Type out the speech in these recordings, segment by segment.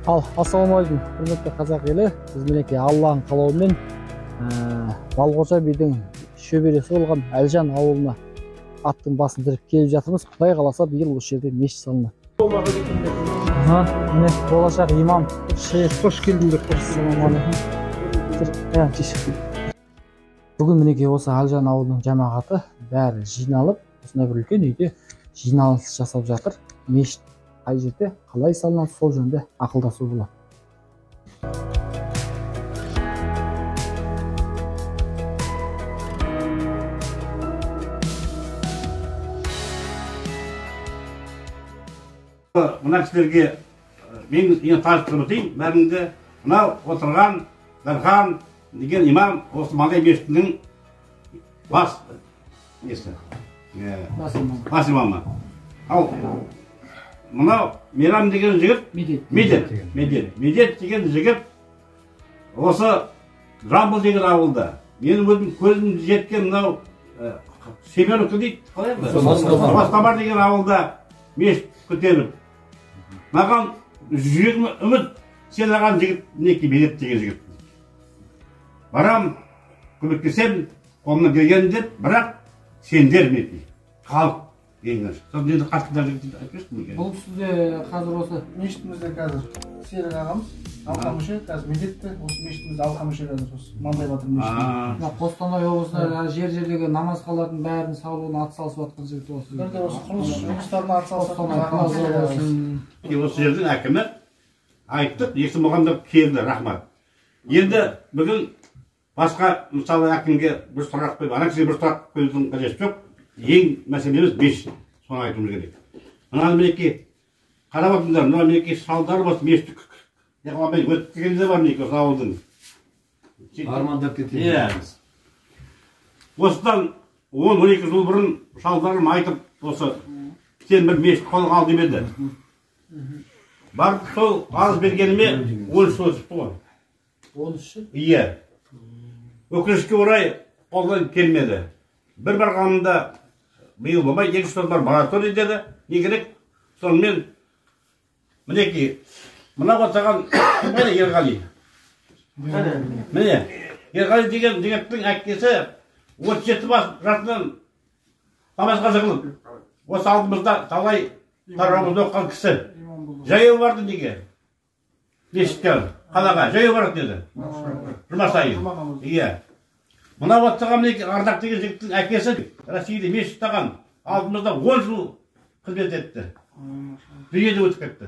Ассалаумағалейкум, құрметті қазақ елі. Біз мінекей Алланың қалауымен Балғожа бидің шөбересі болған Әлжан ауылына аттың басын тіреп келіп жатырмыз. Құдай қаласа биыл осы жерде мешіт салынады. Міне болашақ имам шейх. Қош келдіңдер. Ассалаумағалейкум. Бүгін мінекей осы Әлжан ауылының жамағаты бәрі жиналып, осындай бір үлкен үйде жиналыс жасап жатыр. Мешіт қай жерде қалай салынады, сол жөнінде ақылдасу болады. Мына кісілерге мен таныстырып өтейін. Бәріңді мынау отырған Дархан деген имам осы Малай мешітінің бас имамы. Ал мынау Мейрам деген жігіт, Медет деген жігіт осы Жамбыл деген ауылда. Менің өзім көзім жеткен мынау Семеновка дейді, қалай еді? Бастамар деген ауылда мешіт көтеріп. Маған жүрегіме үміт сыйлаған жігіт мінекей Медет деген жігіт. Барам, көмектесем, қолымнан келген деп, бірақ сендер мінекей халық. Бұл сізде қазір осы мешітімізде қазір Серік ағамыз алқа мүше, қазір Медетті осы мешітімізде алқа мүше қазір осы Маңдай батыр мешіті. Қостанай облысында жер-жердегі намаз қалалардың бәрін салуына атсалысып жатқан жігіт осы. Бірде осы құрылыс жұмыстарына атсалысып осы жердің әкімі айттық, есі мұғамда келді, рахмат. Енді бүгін басқа мысалы әкімге бір сұрақ қойып, ана кісіге бір сұрақ қоюдың қажеті жоқ. Ең мәселеміз мешіт, соны айтуымыз керек. Мынаны мінекей қарап отырыңдар, мына мінекей салдар болсын, мешіт өтіп келгенде бар мінекей осы ауылдың. Армандап кетеміз. Осыдан 10-12 жыл бұрын шалдарым айтып, осы сен бір мешіт қолға ал демеді. Барып сол аз бергеніме 13 жыл өтіпті ғой. 13 жыл? Иә. Өкінішке орай қолдан келмеді. Бір барғанымда биыл болмай, 2 жыл бар мораторий деді. Не керек? Сонымен мінекей мына отырған Ерғали. Міне, Ерғали деген жігіттің әкесі 37 жасынан намазға жығылып, осы алдымызда талай тарауымызды оқыған кісі. Жаяу барды неге? Мешітке, қалаға, жаяу барды деді. Жұма сайын. Иә. Мына отырған Ардақ деген жігіттің әкесі Россияда мешіт ұстаған, алдымызда 10 жыл қызмет етті. Дүниеде өтіп кетті.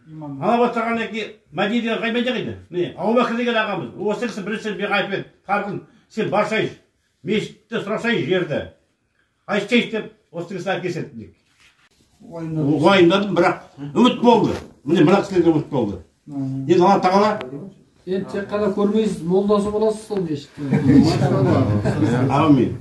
Мына отырған Мәди деген қаймен жағайды? Абубәкір деген ағамыз. Осы кісі бірінші бір айтып еді, Тарқын, сен барсайшы, мешітті сұрасайшы жерді. Айтсайшы деп, осы кісі әкесі еді. Уайымдадым, бірақ үміт болды. Мына кісілерге үміт болды. Енді Алла тағала енді тек қана көрмейсіз, молдасы боласыз сол мешітте. Әумин.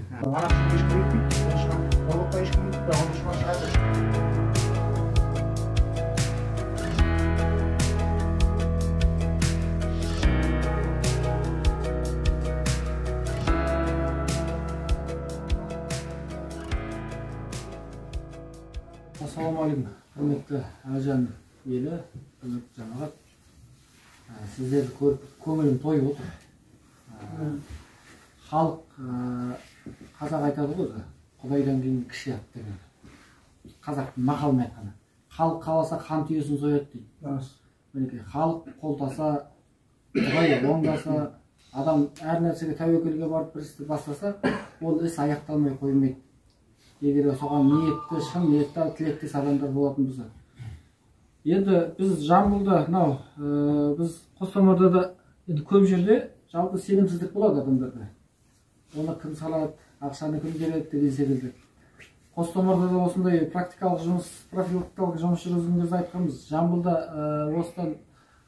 Ассалаумағалейкум, құрметті Әлжан елі, құрметті жамағат. Сіздерді көріп, көңілім тойып отыр. Халық, қазақ айтады ғой, Құдайдан кейін кіші ат деген. Қазақтың мақалын айтқаны. Халық қаласа хан түйесін сояды дейді. Халық қолдаса, Құдай оңдаса, адам әр нәрсеге тәуекелге барып бір істі бастаса, ол іс аяқталмай қоймайды. Егер соған ниетті, шын ниетті, тілектес адамдар болатын болса. Енді біз Жамбылда, біз Қостанайда да көп жерде жалпы сенімсіздік болады адамдарда. Оны кім салады, ақшаны кім береді деген секілді. Қостанайда да осындай практикалық жұмыс, профилактикалық жұмыс жүргізген кезде айтқанбыз. Жамбылда осыдан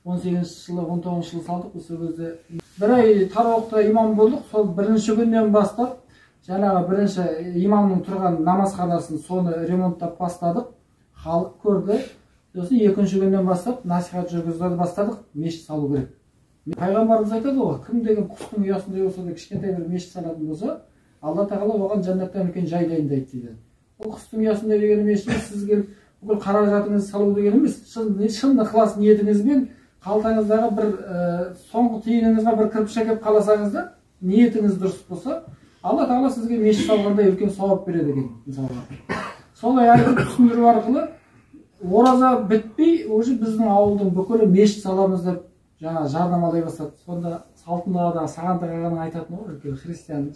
18 жылы, 19 жылы салдық. Осы кезде бір ай Тарауықта имам болдық. Сол бірінші күннен бастап жаңағы бірінші имамның тұрған намазханасын соны ремонттап бастадық. Халық көрді. Сосын екінші күннен бастап насихат жүргізуді бастадық, мешіт салу керек. Пайғамбарымыз айтады ғой, кім деген құстың ұясындай болса да кішкентай бір мешіт салатын болса, Алла тағала оған жәннаттан үлкен жай дайындайды дейді. Ол құстың ұясындай деген мешіт сіз келіп бүкіл қаражатыңызды салу деген емес, шын ықылас ниетіңізбен қалтаңыздағы бір соңғы тиыныңызға бір кірпіш әкеліп қаласаңыз да, ниетіңіз дұрыс болса, Алла Тағала сізге мешіт салғанда үлкен сауап береді екен, мысалға. Солай айтып түсіндіру арқылы ораза бітпей, уже біздің ауылдың бүкілі мешіт саламыз деп жаңа жарнамалай бастады. Сонда Салтындағы Сағантық ағаның айтатыны ғой, христиан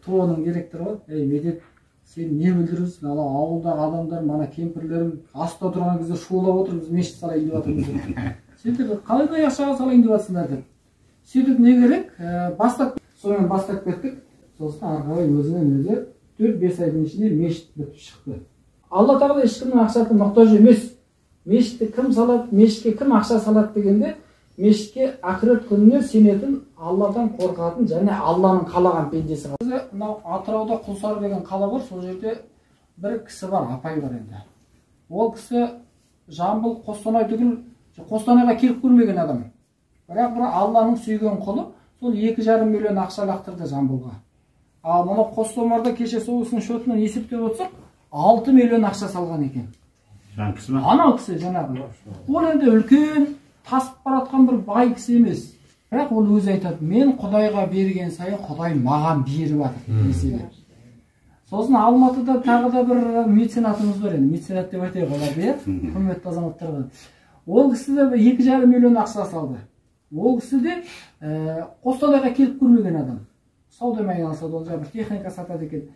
туының директоры ғой, ей медет, сен не білдіресің, ауылдағы адамдар, мана кемпірлерім аста тұрған кезде шулап отыр, біз мешіт салайын деп жатырмыз. Сендер қалай ақшаға салайын деп жатсыңдар деп. Сөйтіп не керек? Сонымен бастап кеттік. Сосын ары қарай өзінен өзі 4-5 айдың ішінде мешіт бітіп шықты. Алла Тағала ешкімнің ақшасына мұқтаж емес. Мешітті кім салады, мешітке кім ақша салады дегенде, мешітке ақырет күніне сенетін, Алладан қорқатын және Алланың қалаған пендесі. Мынау Атырауда Құлсары деген қала бар, сол жерде бір кісі бар, апай бар енді. Ол кісі Жамбыл, Қостанай түгіл, Қостанайға келіп көрмеген адам. Бірақ бір Алланың сүйген құлы, сол 2,5 миллион ақша лақтырды Жамбылға. Ал мұны Қостомарда кеше соғыстың шотынан есептеп отырсақ, 6 миллион ақша салған екен. Анау кісі жаңағы. Ол енді үлкен тасып баратқан бір бай кісі емес. Бірақ ол өзі айтады, мен Құдайға берген сайын Құдай маған беріп жатыр. Сосын Алматыда тағы да бір меценатымыз бар енді. Меценат деп айтайық оларды, құрметті азаматтарға. Ол кісі де 2,5 миллион ақша салды. Ол кісі де Қостанайға келіп көрмеген адам. Саудамен айналысады, ол бір техника сатады екен.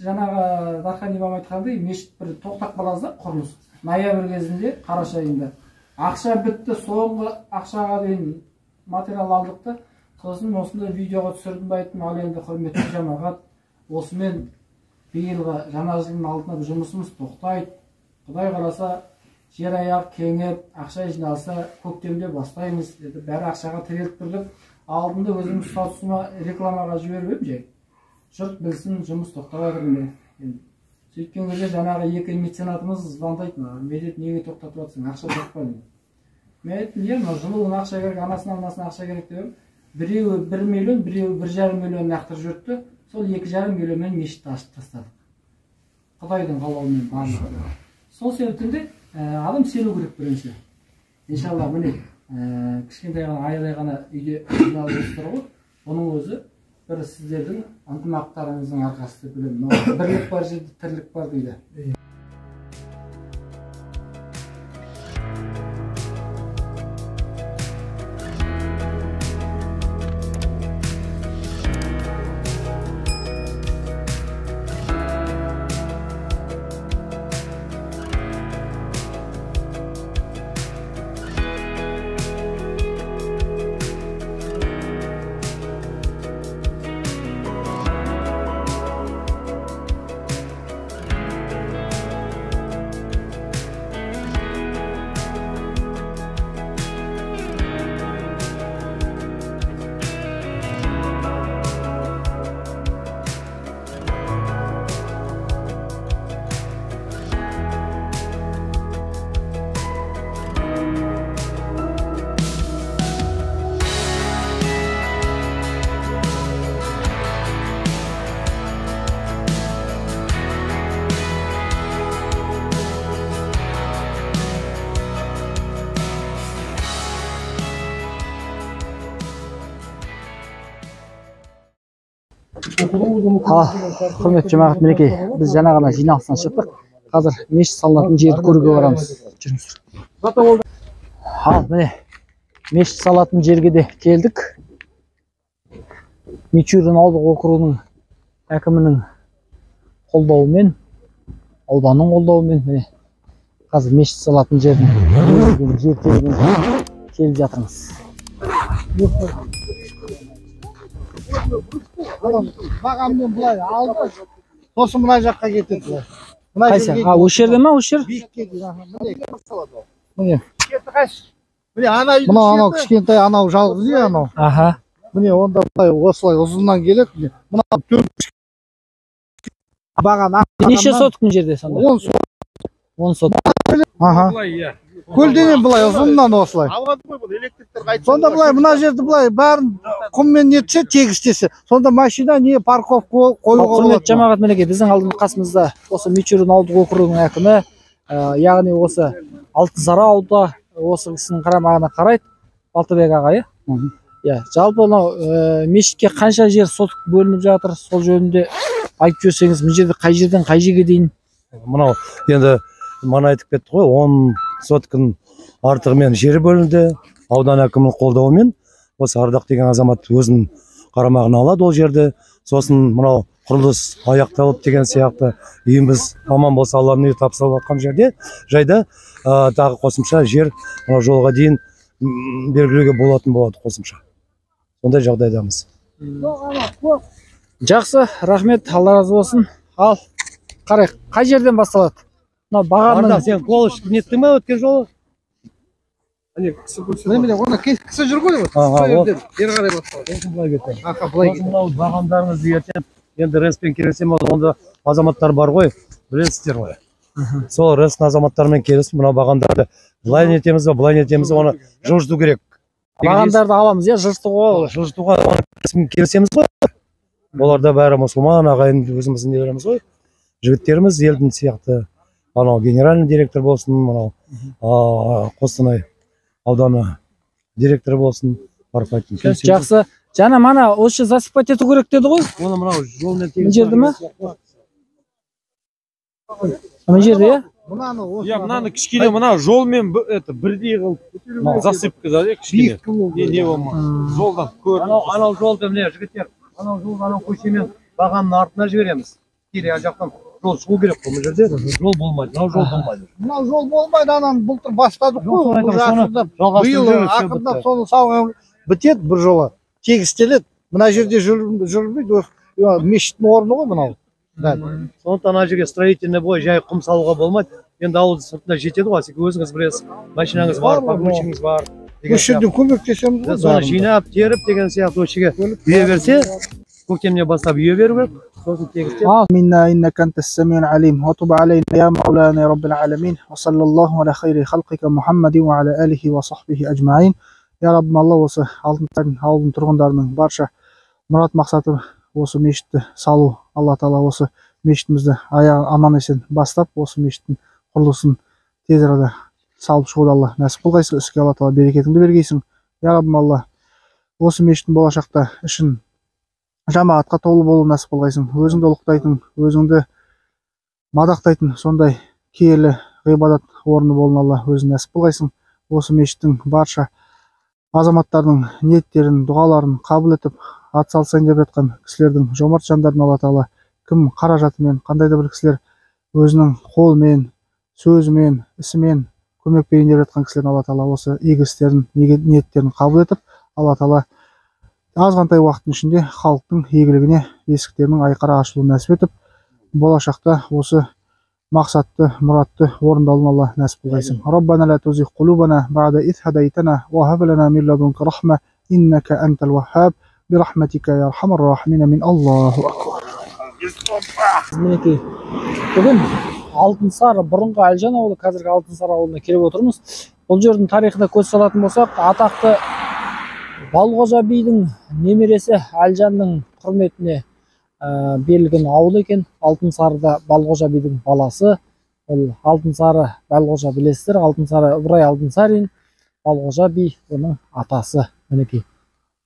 Жаңағы Дархан имам айтқандай, мешіт бір тоқтап қалады құрылыс. Ноябрь кезінде, қараша айында. Ақша бітті, соңғы ақшаға дейін материал алдықты. Сосын осындай видеоға түсірдім айттым, ал енді құрметті жамағат, осымен биылғы жаңа жылдың алдында жұмысымыз тоқтайды. Құдай қаласа, жер аяқ кеңіп, ақша жиналса, көктемде бастаймыз деді. Бәрі ақшаға тіреліп тұрдық. Алдында өзім статусыма рекламаға жіберіп едім, жұрт білсін, жұмыс тоқтап жатыр. Сөйткен кезде жаңағы екі меценатымыз звондайды, медет неге тоқтатып жатсың, ақша жоқ па дейді. Мен айттым, жылуын ақша керек, анасынан ақша керек деп. Біреуі 1 миллион, біреуі 1,5 миллион лақтырып жүрді. Сол 2,5 миллионмен мешітті ашып тастадық. Құдайдың қалауымен барлығы. Сол себептен адам сену керек бірінші. Иншалла міне кішкентай ғана айдай ғана үйде жиналып отыр ғой. Оның өзі бір сіздердің ынтымақтарыңыздың арқасы деп білемін. Бірлік бар жерде тірлік бар дейді. Құрметті жамағат мінекей, біз жаңа ғана жиналыстан шықтық. Қазір мешіт салынатын жерді көруге барамыз. Жүріңіздер. Ал міне мешіт салатын жерге де келдік. Мичурин ауылдық округінің әкімінің қолдауымен, ауданның қолдауымен міне қазір мешіт салатын жердің жер теліміне келіп жатырмыз. Бағаммен бұлай алды, сосын мына жаққа кетеді. Қайсы? Осы жерде ма, осы жер? Міне. Анау кішкентай, анау жалғыз үй, анау. Міне, онда бұлай осылай ұзыннан келеді. Мына төрт баған. Неше соттың жерде сонда? 10 сот. Көлденен бұлай ұзыннан осылай. Сонда бұлай, мына жерді бұлай бәрін құммен нетсе, тегістесе. Сонда машина не парковка қоюға болады. Құрметті жамағат мінекей, біздің алдымыз қасымызда осы Мичурин ауылдық округінің әкімі, яғни осы Алтынсары осы кісінің қарамағына қарайды, Балтабек аға, иә? Иә, жалпы мешітке қанша жер сотық бөлініп жатыр, сол жөнінде айтып жүрсеңіз, мына жерде қай жерден қай жерге дейін? Мынау енді мана айтып кетті ғой, 10 соткын артығымен жері бөлінді, аудан әкімінің қолдауымен. Осы Ардақ деген азамат өзінің қарамағына алады ол жерді. Сосын мынау құрылыс аяқталып деген сияқты үйіміз аман болса Алланың үйі тапсырылып жатқан жерде жайда тағы қосымша жер мынау жолға дейін белгілеуге болатын болады қосымша. Сондай жағдайдамыз. Жақсы, рахмет, Алла разы болсын. Ал, қарай, қай жерден басталады? Мына бағанның... Сен қол ішіп неттің ме өткен жолы? кісі жүр ғой, бері қарай басталады. Мынау бағандарыңызды ертең енді респен келесем, онда азаматтар бар ғой, білесіздер ғой. Сол респен азаматтармен келесіп, мынау бағандарды былай нетеміз бе, былай нетеміз бе, оны жылжыту керек. Бағандарды аламыз, иә, жылжытуға келесеміз ғой. Оларда бәрі мұсылман ағайын өзіміздің нелеріміз ғой. Жігіттеріміз елдің сияқты, анау генеральный директор болсын, мынау Қостанай ауданы директоры болсын, барпайтын. Жақсы. Жана мана осы засыпать ету керек деді ғой? Оны мынау жолмен тегін. Мына жерде ме? Мына жерде, иә? Мынаны кішкене мына жолмен бірдей қылып засыпка да, кішкене. Не болма. Жолдан көрініп. Анау жолды міне жігіттер, анау жолды анау көшемен бағанның артына жібереміз. Келе жақтан жол шығу керек қой, бұл жерде жол болмайды, мынау жол болмайды. Мынау жол болмайды, ананы былтыр бастадық қой. Биыл ақырындап соны салған бітеді бір жолы. Тегістеледі. Мына жерде жүрмейді, мешіттің орны ғой мынау. Сондықтан ана жерге строительный бой жай құм салуға болмайды. Енді ауылдың сыртында жетеді ғой, өзіңіз білесіз. Машинаңыз бар, погрузчигіңіз бар. Осы жерден көмектесеміз ғой. Соны жинап, теріп деген сияқты өшіге үйе берсе, көктемнен бастап үйе беру керек. Сосын тегістеп. Минна иннака антас самиул алим. Ва туб алейна я маулана я раббил аламин. Ва саллаллаху аля хайри халқика Мухаммадин ва аля алихи ва сахбихи ажмаин. Я Раббым, Алла осы Алтынсарин ауылының тұрғындарының барша мұрат мақсаты осы мешітті салу. Алла Тағала осы мешітімізді аман есен бастап, осы мешіттің құрылысын тез арада салып шығуды Алла нәсіп қылғайсың. Іске Алла Тағала берекетіңді бергейсің. Я Раббым, Алла осы мешіттің болашақта ішін жамағатқа толы болу нәсіп қылғайсың. Өзіңді ұлықтайтын, өзіңді мадақтайтын сондай киелі ғибадат орны болын Алла өзің нәсіп қылғайсың. Осы мешіттің барша азаматтардың ниеттерін, дұғаларын қабыл етіп, атсалысайын деп жатқан кісілердің жомарт жандарын Алла Тағала кім қаражатымен, қандай да бір кісілер өзінің қолымен, сөзімен, ісімен көмек берейін деп жатқан кісілердің Алла Тағала осы игі істерін, ниеттерін қабыл етіп, Алла Тағала азғантай уақыттың ішінде халықтың игілігіне есіктерінің айқара ашылуын нәсіп етіп, болашақта осы мақсатты, мұратты орындалуын Алла нәсіп қылғайсың. Раббана ла тузигh qulubana ba'da idh hadaytana wa hab lana min ladunka rahma innaka antal wahhab bi rahmatika ya arhamar rahimin min Allahu akbar. Мінекей, бүгін Алтынсары, бұрынғы Әлжан ауылы, қазіргі Алтынсары ауылына келіп отырмыз. Бұл жердің тарихына көз салатын болсақ, атақты Балғожа бидің немересі Әлжанның құрметіне берілген ауыл екен. Алтынсарыда Балғожа бидің баласы. Ол Алтынсары Балғожа білесіздер. Алтынсары Ыбырай Алтынсарин, Балғожа би оның атасы. Мінекей.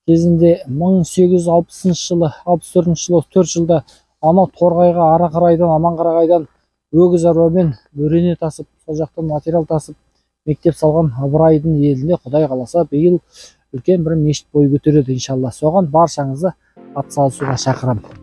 Кезінде 1860 жылы, 64 жылы, 4 жылда анау Торғайға Арақарайдан, Аманқарағайдан өгіз арбамен өрене тасып, сол жақтан материал тасып, мектеп салған Ыбырайдың еліне Құдай қаласа биыл үлкен бір мешіт бой көтереді иншалла. Соған баршаңызды атсалысуға шақырамын.